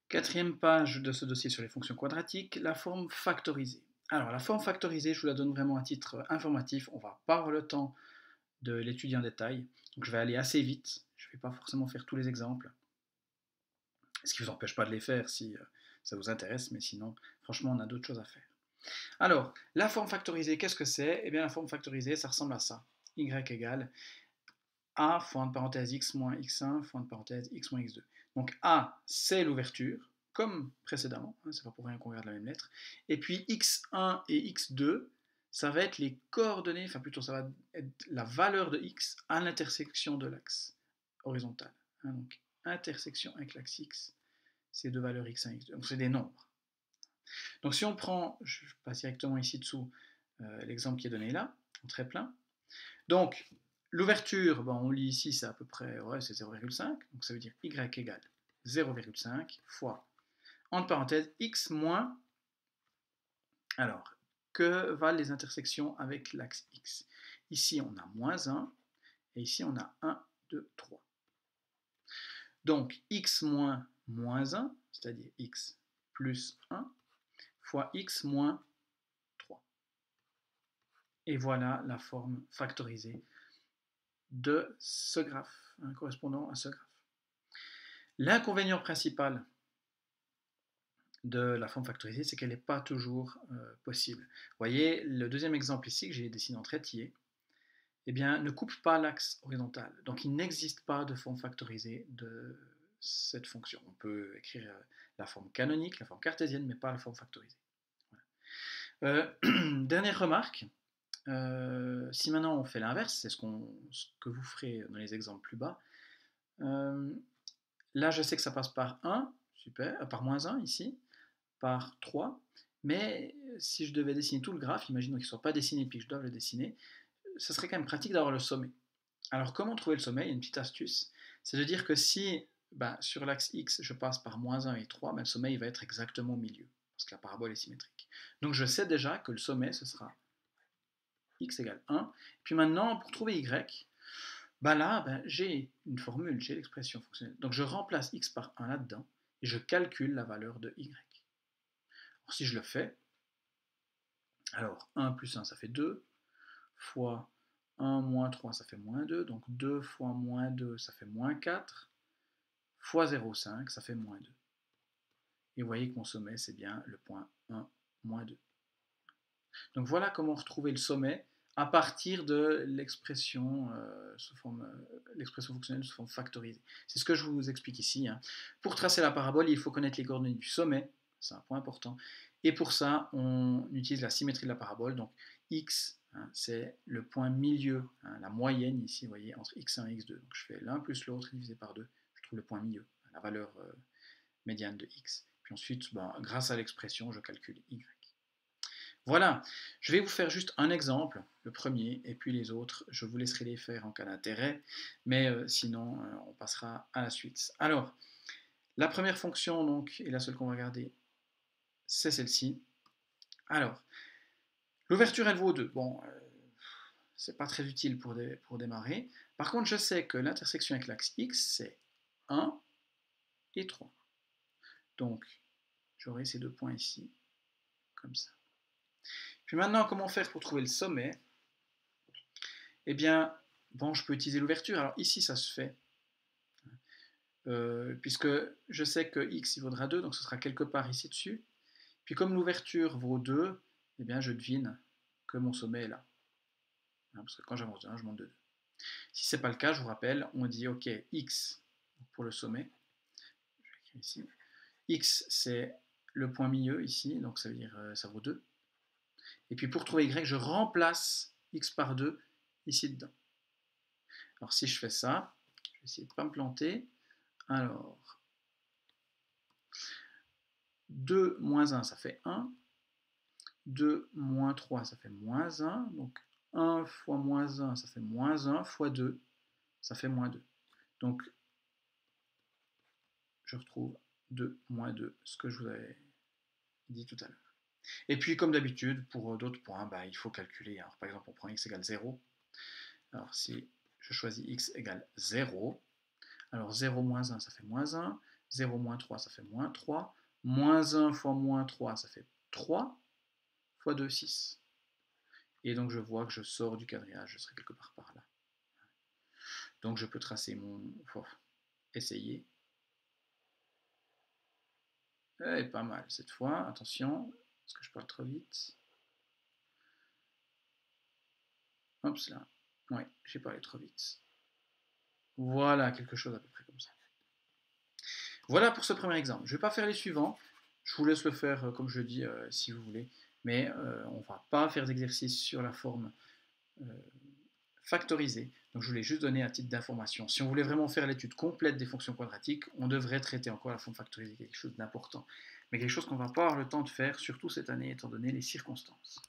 Quatrième page de ce dossier sur les fonctions quadratiques, la forme factorisée. Alors la forme factorisée, je vous la donne vraiment à titre informatif, on ne va pas avoir le temps de l'étudier en détail, donc je vais aller assez vite, je ne vais pas forcément faire tous les exemples, ce qui ne vous empêche pas de les faire si ça vous intéresse, mais sinon, franchement, on a d'autres choses à faire. Alors, la forme factorisée, qu'est-ce que c'est? Eh bien, la forme factorisée, ça ressemble à ça. Y égale A, fois entre parenthèse x moins x1, fois entre parenthèse x moins x2. Donc A, c'est l'ouverture, comme précédemment, hein, c'est pas pour rien qu'on regarde la même lettre. Et puis x1 et x2, ça va être les coordonnées, enfin plutôt ça va être la valeur de x à l'intersection de l'axe horizontal. Hein, donc intersection avec l'axe x, c'est deux valeurs x1 et x2. Donc c'est des nombres. Donc si on prend, je passe directement ici dessous, l'exemple qui est donné là, en très plein. Donc l'ouverture, bon, on lit ici, c'est à peu près, ouais, c'est 0,5, donc ça veut dire y égale 0,5 fois, entre parenthèses, x moins, alors, que valent les intersections avec l'axe x? Ici, on a moins 1, et ici, on a 1, 2, 3. Donc, x moins moins 1, c'est-à-dire x plus 1, fois x moins 3. Et voilà la forme factorisée de ce graphe, hein, correspondant à ce graphe. L'inconvénient principal de la forme factorisée, c'est qu'elle n'est pas toujours possible. Vous voyez, le deuxième exemple ici, que j'ai dessiné en traitier, eh bien, ne coupe pas l'axe horizontal. Donc, il n'existe pas de forme factorisée de cette fonction. On peut écrire la forme canonique, la forme cartésienne, mais pas la forme factorisée. Voilà. Dernière remarque, si maintenant on fait l'inverse, c'est ce que vous ferez dans les exemples plus bas, là je sais que ça passe par 1, super, par moins 1 ici, par 3, mais si je devais dessiner tout le graphe, imaginons qu'il ne soit pas dessiné puis que je dois le dessiner, ce serait quand même pratique d'avoir le sommet. Alors comment trouver le sommet? Il y a une petite astuce, c'est de dire que si sur l'axe X je passe par moins 1 et 3, le sommet il va être exactement au milieu, parce que la parabole est symétrique. Donc je sais déjà que le sommet ce sera x égale 1, puis maintenant pour trouver y, j'ai une formule, j'ai l'expression fonctionnelle. Donc je remplace x par 1 là-dedans, et je calcule la valeur de y. Alors si je le fais, alors 1 plus 1 ça fait 2, fois 1 moins 3 ça fait moins 2, donc 2 fois moins 2 ça fait moins 4, fois 0,5 ça fait moins 2. Et vous voyez que mon sommet c'est bien le point 1, moins 2. Donc voilà comment retrouver le sommet à partir de l'expression fonctionnelle sous forme factorisée. C'est ce que je vous explique ici. Hein. Pour tracer la parabole, il faut connaître les coordonnées du sommet, c'est un point important, et pour ça, on utilise la symétrie de la parabole, donc x, hein, c'est le point milieu, hein, la moyenne ici, vous voyez, entre x1 et x2. Donc je fais l'un plus l'autre divisé par 2, je trouve le point milieu, la valeur médiane de x. Puis ensuite, grâce à l'expression, je calcule y. Voilà, je vais vous faire juste un exemple, le premier, et puis les autres, je vous laisserai les faire en cas d'intérêt, mais sinon, on passera à la suite. Alors, la première fonction, donc, et la seule qu'on va regarder, c'est celle-ci. Alors, l'ouverture, elle vaut 2. Bon, c'est pas très utile pour démarrer. Par contre, je sais que l'intersection avec l'axe X, c'est 1 et 3. Donc, j'aurai ces deux points ici, comme ça. Puis maintenant, comment faire pour trouver le sommet? Eh bien, je peux utiliser l'ouverture. Alors ici, ça se fait, puisque je sais que x il vaudra 2, donc ce sera quelque part ici dessus. Puis comme l'ouverture vaut 2, eh bien, je devine que mon sommet est là. Hein, parce que quand j'avance de 1, je monte de 2. Si ce n'est pas le cas, je vous rappelle, on dit OK, x pour le sommet. Je vais écrire ici. X, c'est le point milieu ici, donc ça veut dire ça vaut 2. Et puis pour trouver y, je remplace x par 2 ici dedans. Alors si je fais ça, je vais essayer de ne pas me planter. Alors, 2 moins 1, ça fait 1. 2 moins 3, ça fait moins 1. Donc 1 fois moins 1, ça fait moins 1 fois 2, ça fait moins 2. Donc, je retrouve 2 moins 2, ce que je vous avais dit tout à l'heure. Et puis, comme d'habitude, pour d'autres points, il faut calculer. Alors, par exemple, on prend x égale 0. Alors, si je choisis x égale 0, alors 0 moins 1, ça fait moins 1. 0 moins 3, ça fait moins 3. Moins 1 fois moins 3, ça fait 3. Fois 2, 6. Et donc je vois que je sors du quadrillage, je serai quelque part par là. Donc je peux tracer mon... essayer. Et pas mal cette fois, attention, est-ce que je parle trop vite? Hop là, ouais, j'ai parlé trop vite. Voilà, quelque chose à peu près comme ça. Voilà pour ce premier exemple. Je ne vais pas faire les suivants, je vous laisse le faire comme je dis si vous voulez, mais on ne va pas faire d'exercice sur la forme euh, factorisée. Donc je voulais juste donner un titre d'information. Si on voulait vraiment faire l'étude complète des fonctions quadratiques, on devrait traiter encore la forme factorisée, quelque chose d'important. Mais quelque chose qu'on ne va pas avoir le temps de faire, surtout cette année, étant donné les circonstances.